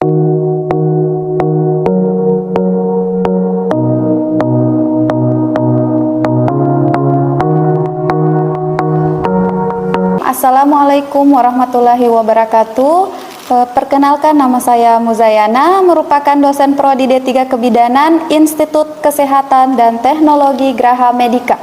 Assalamualaikum warahmatullahi wabarakatuh. Perkenalkan, nama saya Muzayana, merupakan dosen Prodi D3 Kebidanan Institut Kesehatan dan Teknologi Graha Medica.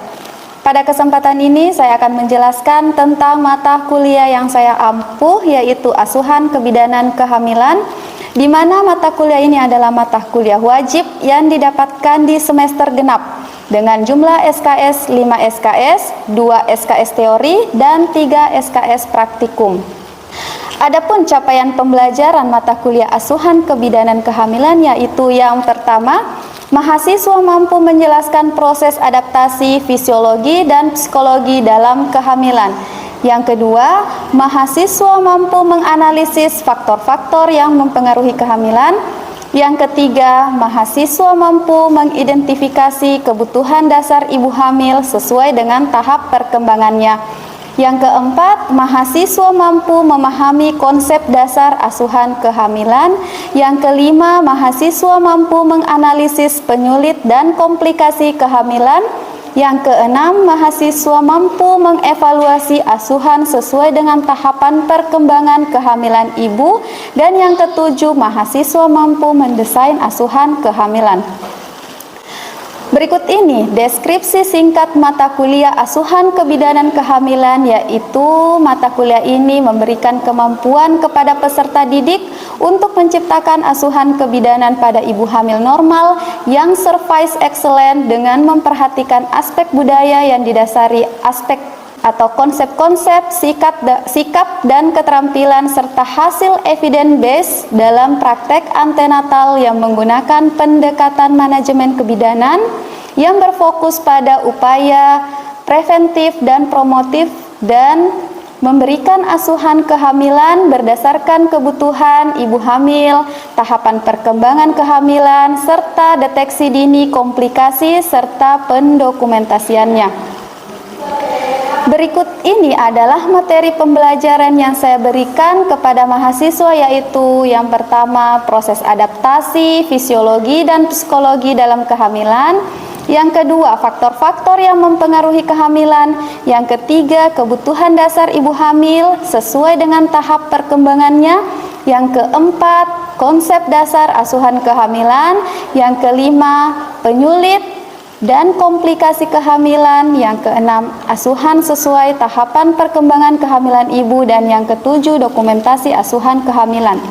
Pada kesempatan ini saya akan menjelaskan tentang mata kuliah yang saya ampuh, yaitu Asuhan Kebidanan Kehamilan, di mana mata kuliah ini adalah mata kuliah wajib yang didapatkan di semester genap dengan jumlah SKS 5 SKS, 2 SKS teori, dan 3 SKS praktikum. Adapun capaian pembelajaran mata kuliah Asuhan Kebidanan Kehamilan, yaitu yang pertama, mahasiswa mampu menjelaskan proses adaptasi fisiologi dan psikologi dalam kehamilan. Yang kedua, mahasiswa mampu menganalisis faktor-faktor yang mempengaruhi kehamilan. Yang ketiga, mahasiswa mampu mengidentifikasi kebutuhan dasar ibu hamil sesuai dengan tahap perkembangannya. Yang keempat, mahasiswa mampu memahami konsep dasar asuhan kehamilan. Yang kelima, mahasiswa mampu menganalisis penyulit dan komplikasi kehamilan. Yang keenam, mahasiswa mampu mengevaluasi asuhan sesuai dengan tahapan perkembangan kehamilan ibu. Dan yang ketujuh, mahasiswa mampu mendesain asuhan kehamilan. Berikut ini deskripsi singkat mata kuliah Asuhan Kebidanan Kehamilan, yaitu mata kuliah ini memberikan kemampuan kepada peserta didik untuk menciptakan asuhan kebidanan pada ibu hamil normal yang service excellent dengan memperhatikan aspek budaya yang didasari aspek atau konsep-konsep, sikap dan keterampilan serta hasil evidence base dalam praktek antenatal yang menggunakan pendekatan manajemen kebidanan yang berfokus pada upaya preventif dan promotif dan memberikan asuhan kehamilan berdasarkan kebutuhan ibu hamil, tahapan perkembangan kehamilan, serta deteksi dini komplikasi serta pendokumentasiannya. Berikut ini adalah materi pembelajaran yang saya berikan kepada mahasiswa, yaitu yang pertama, proses adaptasi, fisiologi, dan psikologi dalam kehamilan. Yang kedua, faktor-faktor yang mempengaruhi kehamilan. Yang ketiga, kebutuhan dasar ibu hamil sesuai dengan tahap perkembangannya. Yang keempat, konsep dasar asuhan kehamilan. Yang kelima, penyulit dan komplikasi kehamilan. Yang keenam, asuhan sesuai tahapan perkembangan kehamilan ibu. Dan yang ketujuh, dokumentasi asuhan kehamilan.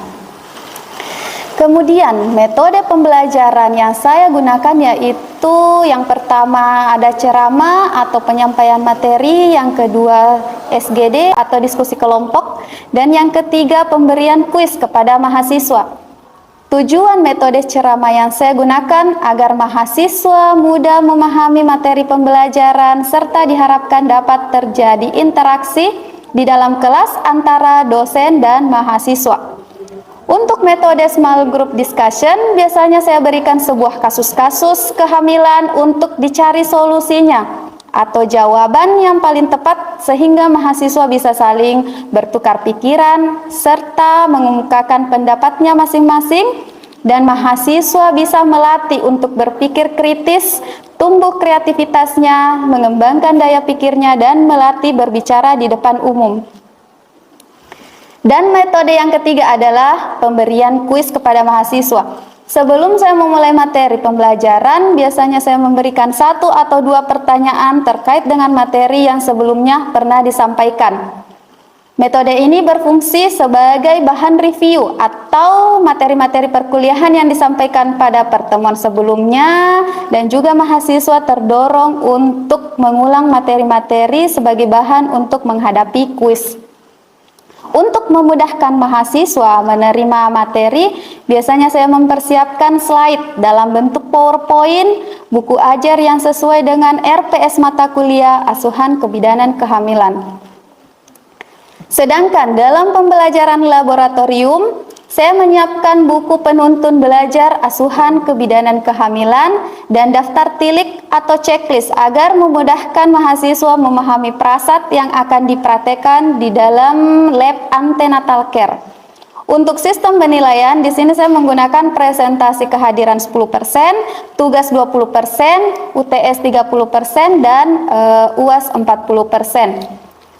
Kemudian metode pembelajaran yang saya gunakan yaitu yang pertama ada ceramah atau penyampaian materi, yang kedua SGD atau diskusi kelompok, dan yang ketiga pemberian kuis kepada mahasiswa. Tujuan metode ceramah yang saya gunakan agar mahasiswa mudah memahami materi pembelajaran serta diharapkan dapat terjadi interaksi di dalam kelas antara dosen dan mahasiswa. Untuk metode small group discussion, biasanya saya berikan sebuah kasus-kasus kehamilan untuk dicari solusinya atau jawaban yang paling tepat sehingga mahasiswa bisa saling bertukar pikiran serta mengemukakan pendapatnya masing-masing, dan mahasiswa bisa melatih untuk berpikir kritis, tumbuh kreativitasnya, mengembangkan daya pikirnya, dan melatih berbicara di depan umum. Dan metode yang ketiga adalah pemberian kuis kepada mahasiswa. Sebelum saya memulai materi pembelajaran, biasanya saya memberikan 1 atau 2 pertanyaan terkait dengan materi yang sebelumnya pernah disampaikan. Metode ini berfungsi sebagai bahan review atau materi-materi perkuliahan yang disampaikan pada pertemuan sebelumnya, dan juga mahasiswa terdorong untuk mengulang materi-materi sebagai bahan untuk menghadapi kuis. Untuk memudahkan mahasiswa menerima materi, biasanya saya mempersiapkan slide dalam bentuk PowerPoint, buku ajar yang sesuai dengan RPS mata kuliah Asuhan Kebidanan Kehamilan. Sedangkan dalam pembelajaran laboratorium, saya menyiapkan buku penuntun belajar Asuhan Kebidanan Kehamilan dan daftar tilik atau checklist agar memudahkan mahasiswa memahami prasat yang akan dipraktekkan di dalam lab antenatal care. Untuk sistem penilaian, di sini saya menggunakan presentasi kehadiran 10%, tugas 20%, UTS 30%, dan UAS 40%.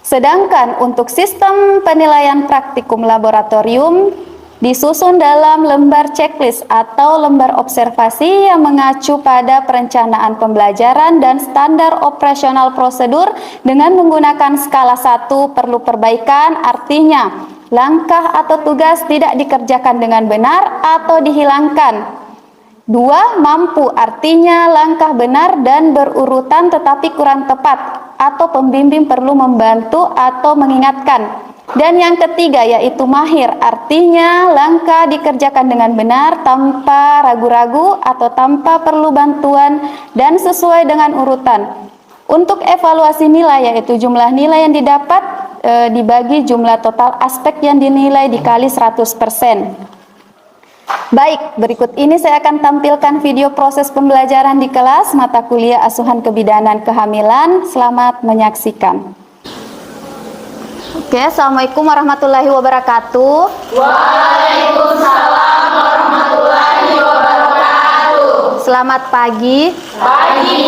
Sedangkan untuk sistem penilaian praktikum laboratorium disusun dalam lembar checklist atau lembar observasi yang mengacu pada perencanaan pembelajaran dan standar operasional prosedur dengan menggunakan skala 1 perlu perbaikan, artinya langkah atau tugas tidak dikerjakan dengan benar atau dihilangkan. 2. Mampu, artinya langkah benar dan berurutan tetapi kurang tepat atau pembimbing perlu membantu atau mengingatkan. Dan yang ketiga yaitu mahir, artinya langkah dikerjakan dengan benar tanpa ragu-ragu atau tanpa perlu bantuan dan sesuai dengan urutan. Untuk evaluasi nilai yaitu jumlah nilai yang didapat dibagi jumlah total aspek yang dinilai dikali 100%. Baik, berikut ini saya akan tampilkan video proses pembelajaran di kelas mata kuliah asuhan kebidanan kehamilan. Selamat menyaksikan. Oke, Assalamualaikum warahmatullahi wabarakatuh. Waalaikumsalam warahmatullahi wabarakatuh. Selamat pagi. Pagi.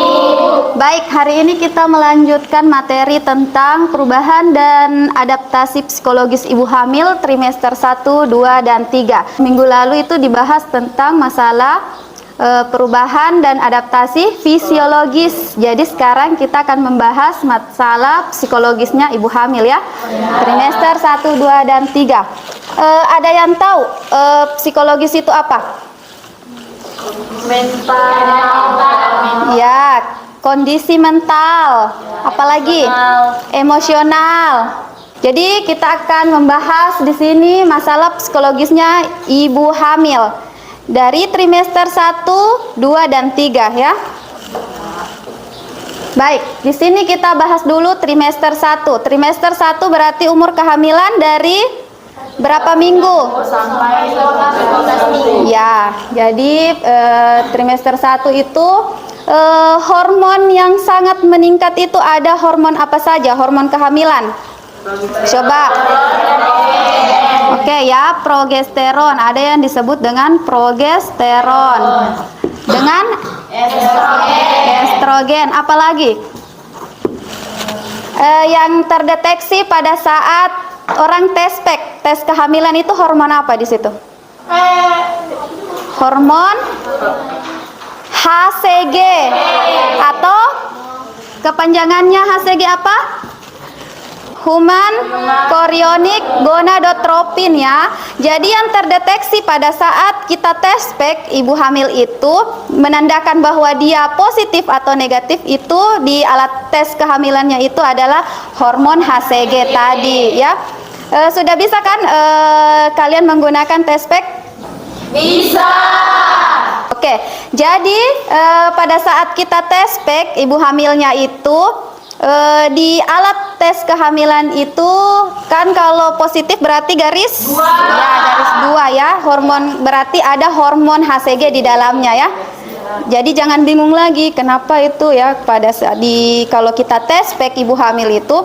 Baik, hari ini kita melanjutkan materi tentang perubahan dan adaptasi psikologis ibu hamil trimester 1, 2, dan 3. Minggu lalu itu dibahas tentang masalah perubahan dan adaptasi fisiologis. Jadi sekarang kita akan membahas masalah psikologisnya ibu hamil ya. Trimester 1, 2, dan 3. Ada yang tahu psikologis itu apa? Mental. Ya, kondisi mental. Apalagi? Emosional. Jadi kita akan membahas di sini masalah psikologisnya ibu hamil dari trimester 1, 2, dan 3 ya. Baik, di sini kita bahas dulu trimester 1. Trimester 1 berarti umur kehamilan dari berapa minggu? Sampai 15 minggu. Ya, jadi trimester 1 itu hormon yang sangat meningkat itu ada hormon apa saja? Hormon kehamilan. Coba. Oke ya, progesteron. Ada yang disebut dengan progesteron. Dengan estrogen. Apalagi? Yang terdeteksi pada saat orang tes kehamilan itu hormon apa di situ? Hormon HCG atau kepanjangannya HCG apa? Human chorionic gonadotropin ya. Jadi yang terdeteksi pada saat kita tes spek ibu hamil itu menandakan bahwa dia positif atau negatif itu di alat tes kehamilannya itu adalah hormon HCG tadi ya. Sudah bisa kan kalian menggunakan tes spek? Bisa. Oke, jadi pada saat kita tes spek ibu hamilnya itu di alat tes kehamilan itu kan kalau positif berarti garis 2. Ya, garis 2 ya. Hormon berarti ada hormon HCG di dalamnya ya. Jadi jangan bingung lagi kenapa itu ya pada saat kalau kita tes spek ibu hamil itu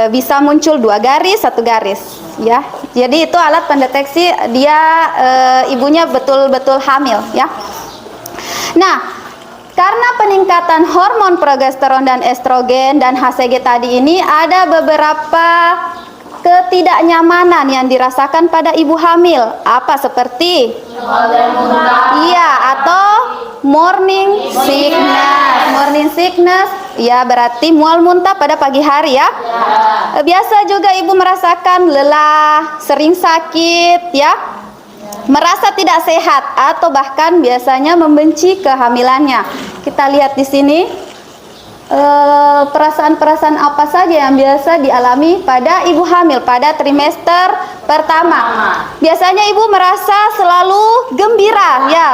bisa muncul 2 garis, 1 garis ya. Jadi itu alat pendeteksi dia ibunya betul-betul hamil ya. Nah, karena peningkatan hormon progesteron dan estrogen dan HCG tadi ini ada beberapa ketidaknyamanan yang dirasakan pada ibu hamil. Apa seperti? Iya, atau morning sickness. Morning sickness ya berarti mual muntah pada pagi hari ya. Biasa juga ibu merasakan lelah, sering sakit ya. Merasa tidak sehat atau bahkan biasanya membenci kehamilannya. Kita lihat di sini perasaan-perasaan apa saja yang biasa dialami pada ibu hamil pada trimester pertama. Biasanya ibu merasa selalu gembira ya,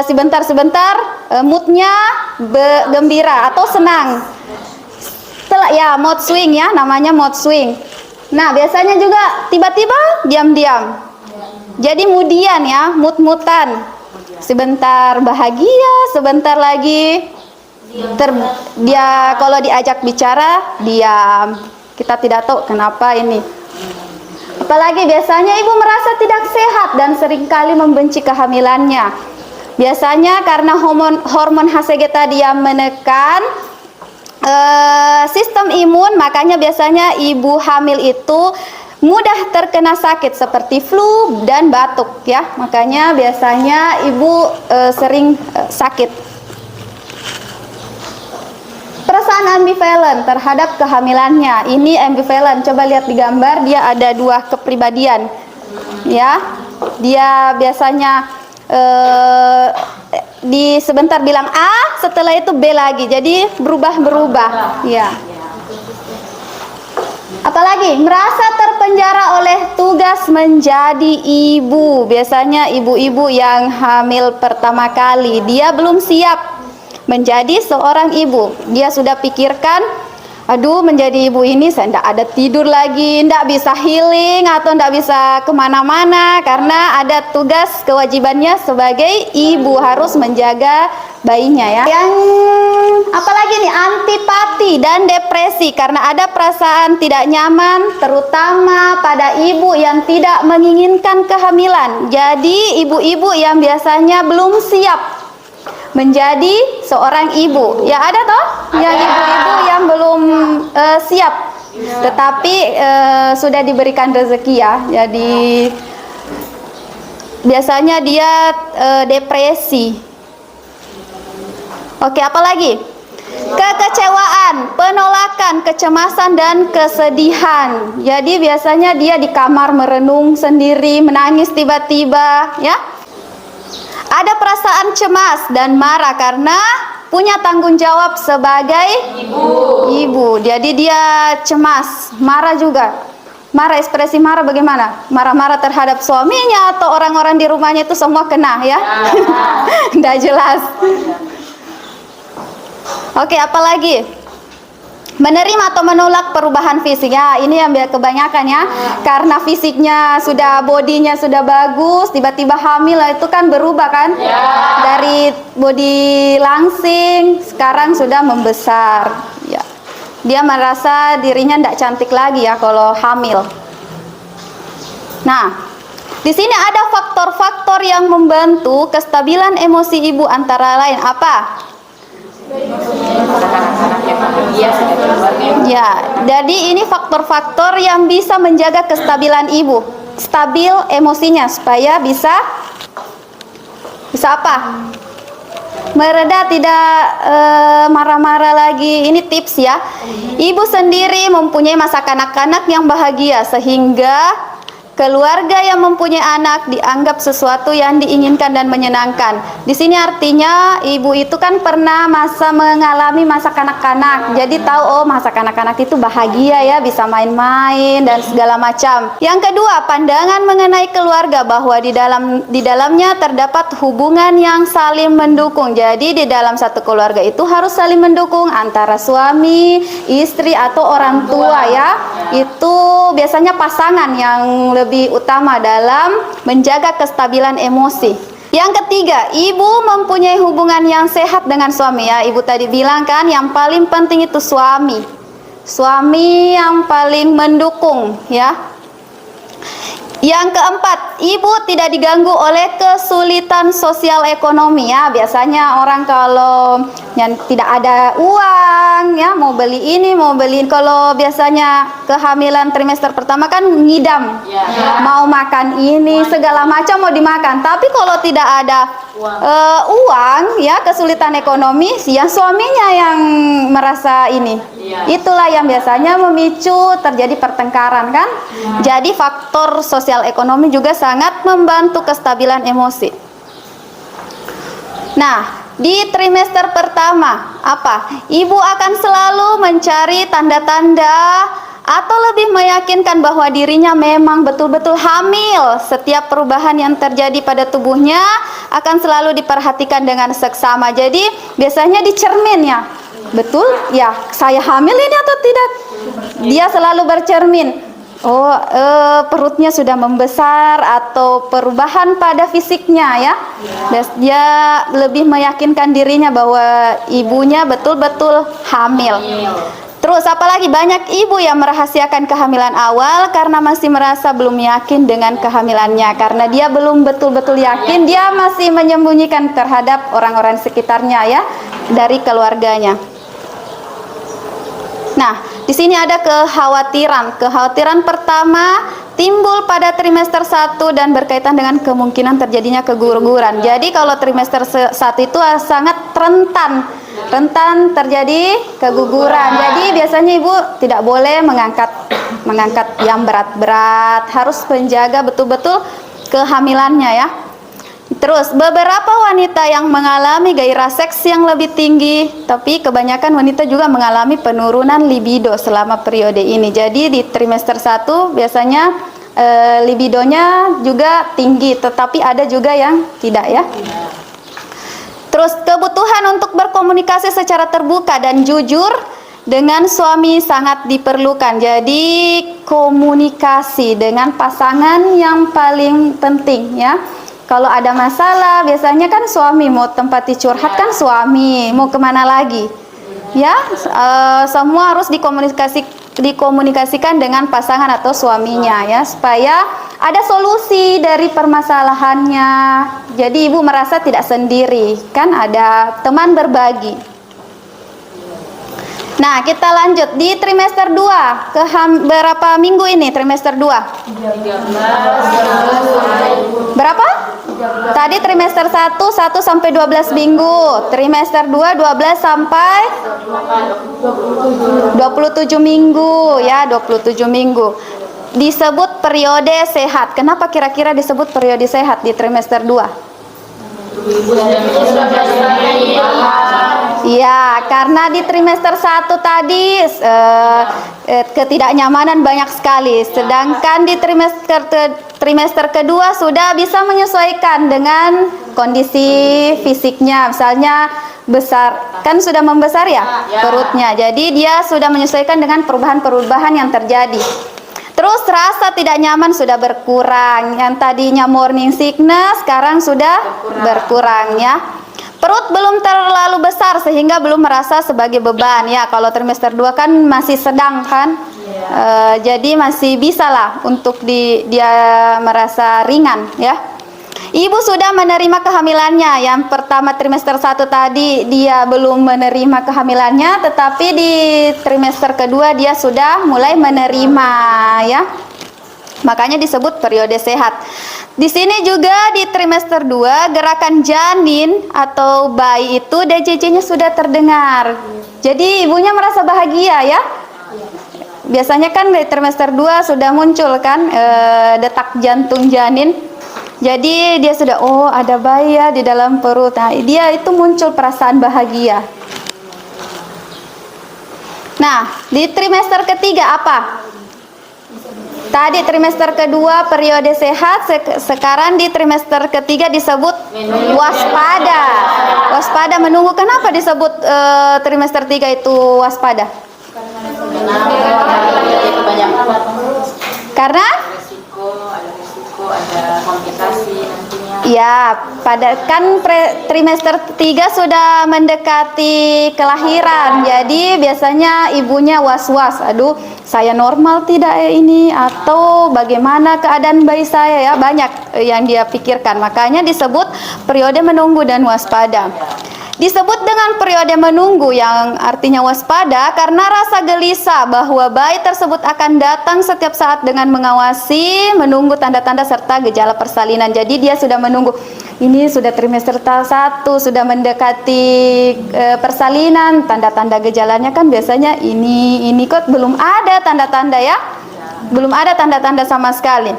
sebentar-sebentar moodnya gembira atau senang. Setelah ya mood swing ya, namanya mood swing. Nah biasanya juga tiba-tiba diam-diam. Jadi mudian ya, mut-mutan. Sebentar bahagia, sebentar lagi dia kalau diajak bicara diam. Kita tidak tahu kenapa ini. Apalagi biasanya ibu merasa tidak sehat dan seringkali membenci kehamilannya. Biasanya karena hormon HCG tadi yang menekan sistem imun, makanya biasanya ibu hamil itu mudah terkena sakit seperti flu dan batuk ya. Makanya biasanya ibu sering sakit. Perasaan ambivalent terhadap kehamilannya. Ini ambivalent. Coba lihat di gambar, dia ada dua kepribadian. Ya. Dia biasanya di sebentar bilang A, setelah itu B lagi. Jadi berubah-berubah. Ya. Apalagi merasa terpenjara oleh tugas menjadi ibu. Biasanya ibu-ibu yang hamil pertama kali, dia belum siap menjadi seorang ibu. Dia sudah pikirkan, aduh menjadi ibu ini saya tidak ada tidur lagi, tidak bisa healing atau tidak bisa kemana-mana karena ada tugas kewajibannya sebagai ibu, harus menjaga bayinya ya. Yang apalagi nih, antipati dan depresi karena ada perasaan tidak nyaman terutama pada ibu yang tidak menginginkan kehamilan. Jadi ibu-ibu yang biasanya belum siap menjadi seorang ibu. Ya ada toh yang ibu-ibu yang belum siap tetapi sudah diberikan rezeki ya. Jadi biasanya dia depresi. Oke, apalagi? Kekecewaan, penolakan, kecemasan dan kesedihan. Jadi biasanya dia di kamar merenung sendiri, menangis tiba-tiba ya. Ada perasaan cemas dan marah karena punya tanggung jawab sebagai ibu. Jadi dia cemas, marah juga. Marah, ekspresi marah bagaimana? Marah-marah terhadap suaminya atau orang-orang di rumahnya, itu semua kena ya. Tidak jelas. Oke, apalagi? Menerima atau menolak perubahan fisik ya, ini yang kebanyakan ya, karena fisiknya sudah, bodinya sudah bagus, tiba-tiba hamil itu kan berubah kan, dari body langsing sekarang sudah membesar ya. Dia merasa dirinya tidak cantik lagi ya kalau hamil. Nah, di sini ada faktor-faktor yang membantu kestabilan emosi ibu, antara lain apa? Ya, jadi ini faktor-faktor yang bisa menjaga kestabilan ibu, stabil emosinya supaya bisa apa? Mereda, tidak marah-marah lagi. Ini tips ya. Ibu sendiri mempunyai masa kanak-kanak yang bahagia sehingga keluarga yang mempunyai anak dianggap sesuatu yang diinginkan dan menyenangkan. Di sini artinya ibu itu kan pernah mengalami masa kanak-kanak. Jadi tahu, oh masa kanak-kanak itu bahagia ya, bisa main-main dan segala macam. Yang kedua, pandangan mengenai keluarga bahwa di dalamnya terdapat hubungan yang saling mendukung. Jadi di dalam satu keluarga itu harus saling mendukung antara suami, istri atau orang tua ya. Itu biasanya pasangan yang lebih utama dalam menjaga kestabilan emosi. Yang ketiga, ibu mempunyai hubungan yang sehat dengan suami ya. Ibu tadi bilang kan yang paling penting itu suami. Suami yang paling mendukung ya. Yang keempat, ibu tidak diganggu oleh kesulitan sosial ekonomi ya. Biasanya orang kalau yang tidak ada uang ya, mau beli ini, mau beli. Kalau biasanya kehamilan trimester pertama kan ngidam, mau makan ini, segala macam mau dimakan. Tapi kalau tidak ada uang ya, kesulitan ekonomi, ya suaminya yang merasa ini. Itulah yang biasanya memicu terjadi pertengkaran kan. Jadi faktor sosial ekonomi juga sangat membantu kestabilan emosi. Nah, di trimester pertama apa? Ibu akan selalu mencari tanda-tanda atau lebih meyakinkan bahwa dirinya memang betul-betul hamil. Setiap perubahan yang terjadi pada tubuhnya akan selalu diperhatikan dengan seksama. Jadi biasanya dicermin ya. Betul? Ya, saya hamil ini atau tidak? Dia selalu bercermin. Oh, perutnya sudah membesar atau perubahan pada fisiknya ya. Dia lebih meyakinkan dirinya bahwa ibunya betul-betul hamil. Terus apalagi banyak ibu yang merahasiakan kehamilan awal karena masih merasa belum yakin dengan kehamilannya. Karena dia belum betul-betul yakin, dia masih menyembunyikan terhadap orang-orang sekitarnya ya, dari keluarganya. Nah, di sini ada kekhawatiran. Kekhawatiran pertama timbul pada trimester 1 dan berkaitan dengan kemungkinan terjadinya keguguran. Jadi kalau trimester 1 itu sangat rentan terjadi keguguran. Jadi biasanya ibu tidak boleh mengangkat yang berat-berat, harus menjaga betul-betul kehamilannya ya. Terus beberapa wanita yang mengalami gairah seks yang lebih tinggi, tapi kebanyakan wanita juga mengalami penurunan libido selama periode ini. Jadi di trimester 1 biasanya libidonya juga tinggi, tetapi ada juga yang tidak ya. Terus kebutuhan untuk berkomunikasi secara terbuka dan jujur dengan suami sangat diperlukan. Jadi komunikasi dengan pasangan yang paling penting ya. Kalau ada masalah biasanya kan suami, mau tempat curhat kan suami, mau kemana lagi ya, semua harus dikomunikasikan dengan pasangan atau suaminya ya, supaya ada solusi dari permasalahannya. Jadi ibu merasa tidak sendiri, kan ada teman berbagi. Nah, kita lanjut di trimester 2. Berapa minggu ini trimester 2? Berapa? Tadi trimester 1 sampai 12 minggu. Trimester 2 12 sampai 27 minggu ya, 27 minggu. Disebut periode sehat. Kenapa kira-kira disebut periode sehat di trimester 2? Ya, karena di trimester 1 tadi ketidaknyamanan banyak sekali. Sedangkan di trimester kedua sudah bisa menyesuaikan dengan kondisi fisiknya. Misalnya besar, kan sudah membesar ya perutnya. Jadi dia sudah menyesuaikan dengan perubahan-perubahan yang terjadi. Terus rasa tidak nyaman sudah berkurang. Yang tadinya morning sickness sekarang sudah berkurang ya. Perut belum terlalu besar sehingga belum merasa sebagai beban ya. Kalau trimester 2 kan masih sedang kan. Jadi masih bisa lah untuk dia merasa ringan ya. Ibu sudah menerima kehamilannya. Yang pertama trimester 1 tadi dia belum menerima kehamilannya, tetapi di trimester kedua dia sudah mulai menerima ya. Makanya disebut periode sehat. Di sini juga di trimester 2 gerakan janin atau bayi itu DJJ-nya sudah terdengar. Jadi ibunya merasa bahagia ya. Biasanya kan di trimester 2 sudah muncul kan detak jantung janin. Jadi dia sudah, oh ada bayi ya di dalam perut. Nah, dia itu muncul perasaan bahagia. Nah, di trimester ketiga apa? Tadi trimester kedua periode sehat, sekarang di trimester ketiga disebut waspada. Waspada menunggu. Kenapa disebut trimester 3 itu waspada? Karena ada komplikasi nantinya. Ya, pada kan trimester 3 sudah mendekati kelahiran. Jadi biasanya ibunya was-was, aduh, saya normal tidak ya ini, atau bagaimana keadaan bayi saya ya, banyak yang dia pikirkan. Makanya disebut periode menunggu dan waspada. Disebut dengan periode menunggu yang artinya waspada karena rasa gelisah bahwa bayi tersebut akan datang setiap saat dengan mengawasi, menunggu tanda-tanda serta gejala persalinan. Jadi dia sudah menunggu, ini sudah trimester 1, sudah mendekati persalinan, tanda-tanda gejalanya kan biasanya ini kok belum ada tanda-tanda ya, belum ada tanda-tanda sama sekali.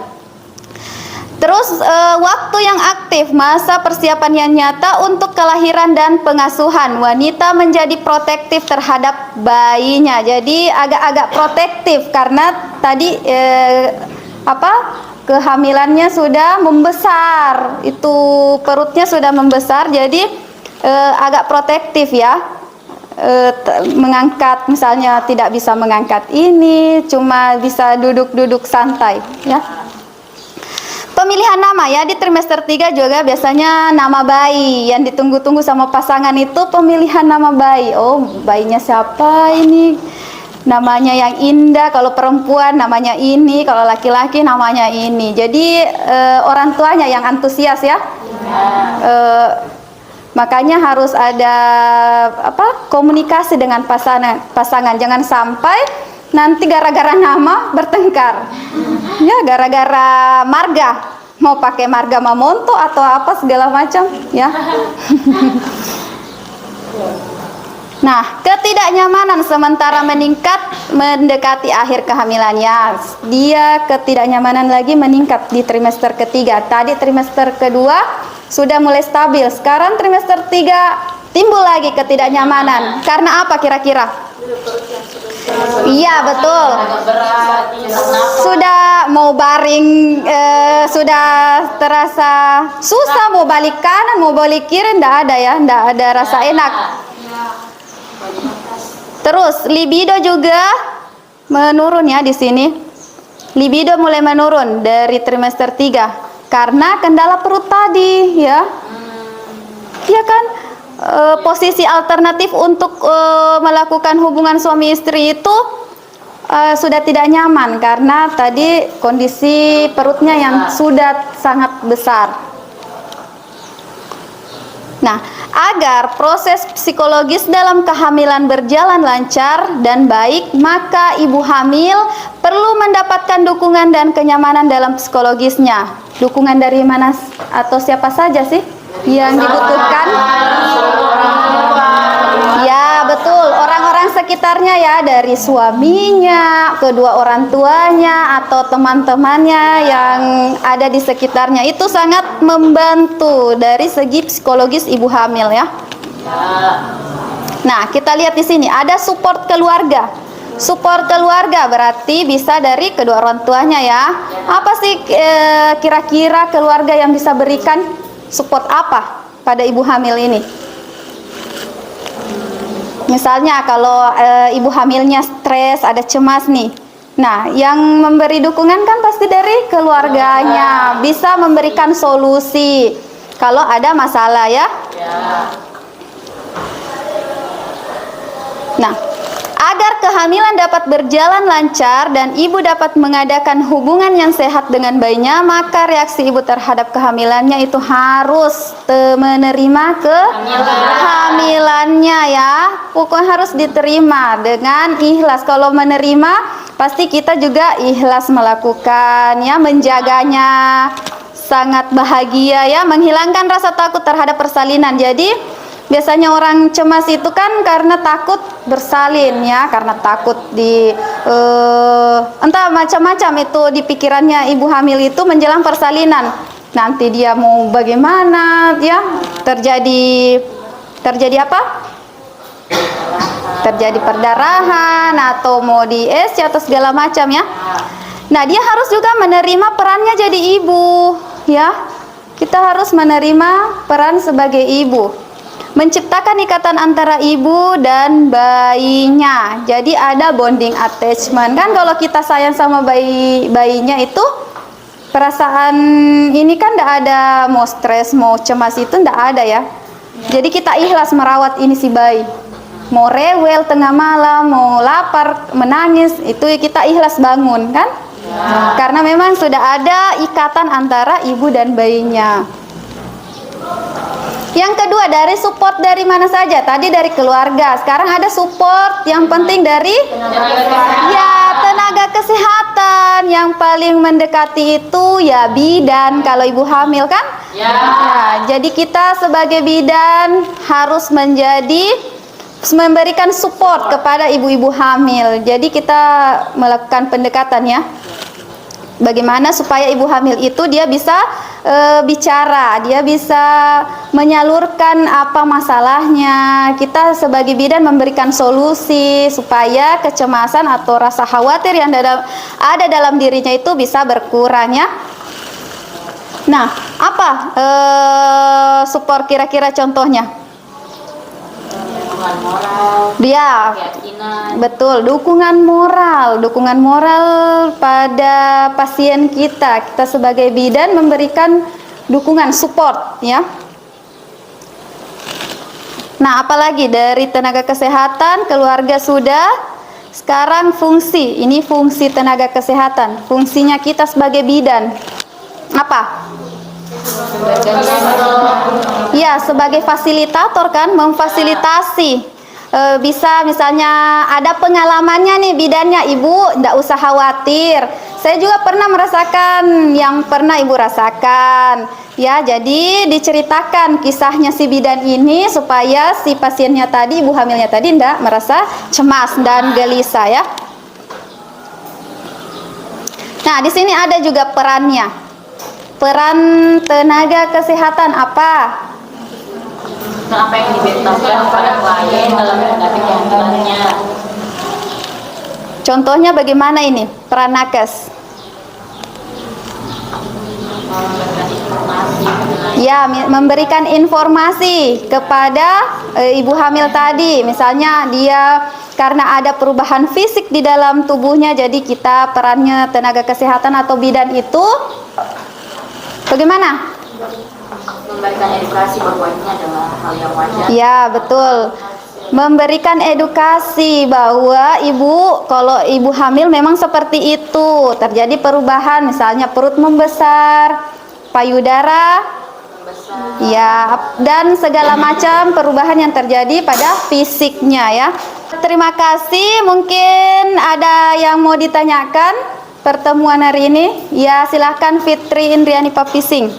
Terus waktu yang aktif, masa persiapan yang nyata untuk kelahiran dan pengasuhan. Wanita menjadi protektif terhadap bayinya. Jadi agak-agak protektif karena tadi kehamilannya sudah membesar. Itu perutnya sudah membesar, jadi agak protektif ya. Mengangkat, misalnya tidak bisa mengangkat ini, cuma bisa duduk-duduk santai ya. Pemilihan nama ya, di trimester 3 juga biasanya nama bayi yang ditunggu-tunggu sama pasangan itu pemilihan nama bayi. Oh, bayinya siapa ini? namanya yang indah, kalau perempuan namanya ini, kalau laki-laki namanya ini. Jadi orang tuanya yang antusias ya. Makanya harus ada komunikasi dengan pasangan. Jangan sampai nanti gara-gara nama bertengkar. Ya, gara-gara marga. Mau pakai marga Mamonto atau apa segala macam, ya. Nah, ketidaknyamanan sementara meningkat mendekati akhir kehamilannya. Dia ketidaknyamanan lagi meningkat di trimester ketiga. Tadi trimester kedua sudah mulai stabil. Sekarang trimester 3 timbul lagi ketidaknyamanan. Karena apa kira-kira? Iya, betul. Sudah mau baring, sudah terasa susah, mau balik kanan, mau balik kiri, ndak ada ya, ndak ada rasa enak. Terus libido juga menurun ya di sini. Libido mulai menurun dari trimester 3 karena kendala perut tadi ya. Iya kan? Posisi alternatif untuk melakukan hubungan suami istri itu sudah tidak nyaman karena tadi kondisi perutnya yang sudah sangat besar. Nah, agar proses psikologis dalam kehamilan berjalan lancar dan baik, maka ibu hamil perlu mendapatkan dukungan dan kenyamanan dalam psikologisnya. Dukungan dari mana atau siapa saja sih yang dibutuhkan? Ya, betul. Orang-orang sekitarnya ya, dari suaminya, kedua orang tuanya, atau teman-temannya yang ada di sekitarnya. Itu sangat membantu dari segi psikologis ibu hamil ya. Nah, kita lihat di sini ada support keluarga. Support keluarga berarti bisa dari kedua orang tuanya ya. Apa sih kira-kira keluarga yang bisa berikan support apa pada ibu hamil ini? Misalnya kalau ibu hamilnya stres, ada cemas nih. Nah, yang memberi dukungan kan pasti dari keluarganya. Bisa memberikan solusi kalau ada masalah ya. Nah, agar kehamilan dapat berjalan lancar dan ibu dapat mengadakan hubungan yang sehat dengan bayinya, maka reaksi ibu terhadap kehamilannya itu harus menerima kehamilannya ya. Pokoknya harus diterima dengan ikhlas. Kalau menerima, pasti kita juga ikhlas melakukan ya, menjaganya. Sangat bahagia ya, menghilangkan rasa takut terhadap persalinan. Jadi biasanya orang cemas itu kan karena takut bersalin ya, karena takut entah macam-macam itu di pikirannya ibu hamil itu menjelang persalinan. Nanti dia mau bagaimana ya, terjadi apa? Terjadi perdarahan atau mau di SC atau segala macam ya. Nah, dia harus juga menerima perannya jadi ibu ya. Kita harus menerima peran sebagai ibu. Menciptakan ikatan antara ibu dan bayinya. Jadi ada bonding attachment. Kan kalau kita sayang sama bayinya itu, perasaan ini kan tidak ada mau stres, mau cemas itu tidak ada ya. Jadi kita ikhlas merawat ini si bayi. Mau rewel tengah malam, mau lapar, menangis, itu kita ikhlas bangun kan? Karena memang sudah ada ikatan antara ibu dan bayinya. Yang kedua, dari support dari mana saja? Tadi dari keluarga. Sekarang ada support yang penting dari tenaga kesehatan. Yang paling mendekati itu ya bidan kalau ibu hamil kan? Ya, jadi kita sebagai bidan harus memberikan support kepada ibu-ibu hamil. Jadi kita melakukan pendekatan ya. Bagaimana supaya ibu hamil itu dia bisa bicara, dia bisa menyalurkan apa masalahnya. Kita sebagai bidan memberikan solusi supaya kecemasan atau rasa khawatir yang ada dalam dirinya itu bisa berkurang ya. Nah, apa support kira-kira contohnya? Dia betul, dukungan moral pada pasien kita. Kita sebagai bidan memberikan dukungan support ya. Nah, apalagi dari tenaga kesehatan, keluarga sudah, Sekarang fungsi, ini fungsi tenaga kesehatan. Fungsinya kita sebagai bidan apa? Ya, sebagai fasilitator kan, memfasilitasi. Bisa misalnya ada pengalamannya nih bidannya, ibu ndak usah khawatir. Saya juga pernah merasakan yang pernah ibu rasakan. Ya, jadi diceritakan kisahnya si bidan ini supaya si pasiennya tadi, ibu hamilnya tadi ndak merasa cemas dan gelisah ya. Nah, di sini ada juga perannya. Peran tenaga kesehatan apa? Nah, apa yang diberitakan kepada klien dalam menghadapi kehambilannya. Contohnya bagaimana ini peran nakes? Memberikan informasi mengenai Ya, memberikan informasi kepada ibu hamil tadi. Misalnya dia karena ada perubahan fisik di dalam tubuhnya, jadi kita perannya tenaga kesehatan atau bidan itu bagaimana? memberikan edukasi bahwa ini adalah hal yang wajar. Ya, betul. Memberikan edukasi bahwa kalau ibu hamil memang seperti itu, terjadi perubahan, misalnya perut membesar, payudara, ya, dan segala macam perubahan yang terjadi pada fisiknya ya. Terima kasih. Mungkin ada yang mau ditanyakan pertemuan hari ini? Ya, silahkan Fitri Indriani Papising.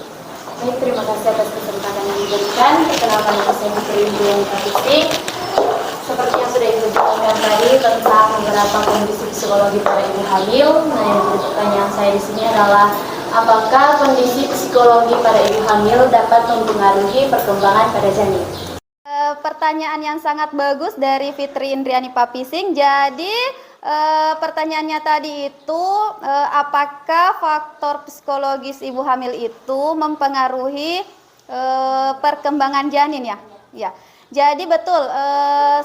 Baik, terima kasih atas kesempatan yang diberikan. Perkenalkan nama saya Fitri Indriani Papising. Seperti yang sudah Ibu jelaskan tadi tentang beberapa kondisi psikologi pada ibu hamil. Nah, yang jadi pertanyaan saya di sini adalah apakah kondisi psikologi pada ibu hamil dapat mempengaruhi perkembangan pada janin? Pertanyaan yang sangat bagus dari Fitri Indriani Papising. Jadi pertanyaannya tadi itu apakah faktor psikologis ibu hamil itu mempengaruhi perkembangan janin ya? Ya. Jadi betul,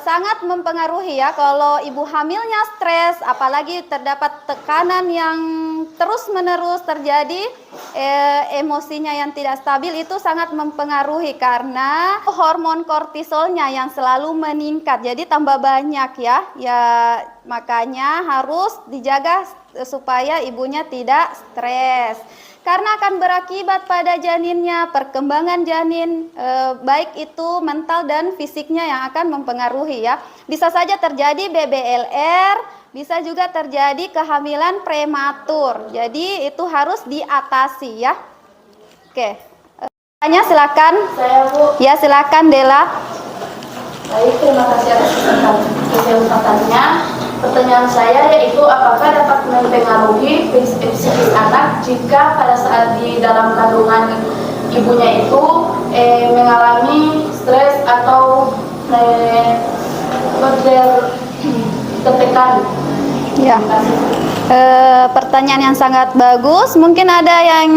sangat mempengaruhi ya kalau ibu hamilnya stres, apalagi terdapat tekanan yang terus-menerus terjadi, emosinya yang tidak stabil, itu sangat mempengaruhi karena hormon kortisolnya yang selalu meningkat, jadi tambah banyak ya. Ya, makanya harus dijaga supaya ibunya tidak stres. Karena akan berakibat pada janinnya, perkembangan janin, baik itu mental dan fisiknya yang akan mempengaruhi ya. Bisa saja terjadi BBLR, bisa juga terjadi kehamilan prematur. Jadi itu harus diatasi ya. Oke, tanya silakan. Saya Bu. Ya silakan Dela. Baik, terima kasih atas kesempatannya. Pertanyaan saya yaitu apakah dapat mempengaruhi psikis anak jika pada saat di dalam kandungan ibunya itu mengalami stres atau tertekan? Ya. Pertanyaan yang sangat bagus. Mungkin ada yang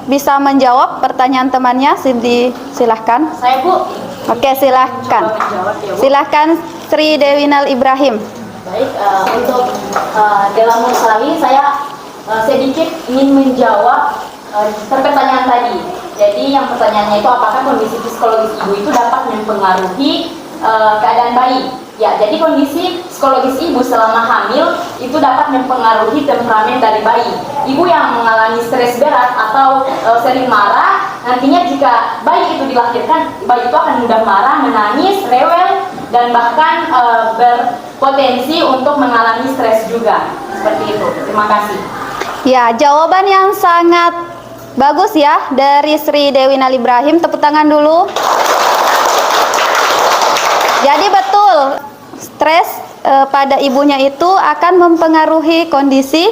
bisa menjawab pertanyaan temannya. Silahkan. Saya Bu. Oke, silahkan. Menjawab ya Bu. Silahkan Sri Dewinal Ibrahim. Baik, untuk dalam masalah ini saya sedikit ingin menjawab pertanyaan tadi. Jadi yang pertanyaannya itu apakah kondisi psikologis ibu itu dapat mempengaruhi keadaan bayi? Ya, jadi kondisi psikologis ibu selama hamil itu dapat mempengaruhi temperamen dari bayi. Ibu yang mengalami stres berat atau sering marah, nantinya jika bayi itu dilahirkan, bayi itu akan mudah marah, menangis, rewel, dan bahkan berpotensi untuk mengalami stres juga. Seperti itu. Terima kasih. Ya, jawaban yang sangat bagus ya dari Sri Dewinal Ibrahim. Tepuk tangan dulu. Jadi betul, stres pada ibunya itu akan mempengaruhi kondisi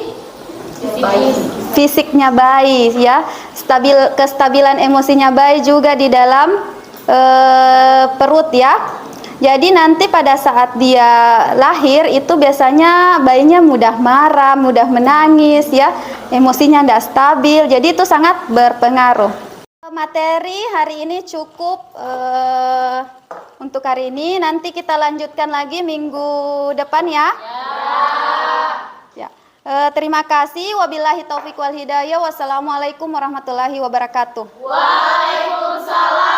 fisiknya bayi ya. Kestabilan emosinya bayi juga di dalam perut ya. Jadi nanti pada saat dia lahir itu biasanya bayinya mudah marah, mudah menangis ya, emosinya tidak stabil. Jadi itu sangat berpengaruh. Materi hari ini cukup untuk hari ini. Nanti kita lanjutkan lagi minggu depan ya. Ya. Terima kasih. Wabillahi taufiq wal hidayah. Wassalamualaikum warahmatullahi wabarakatuh. Waalaikumsalam.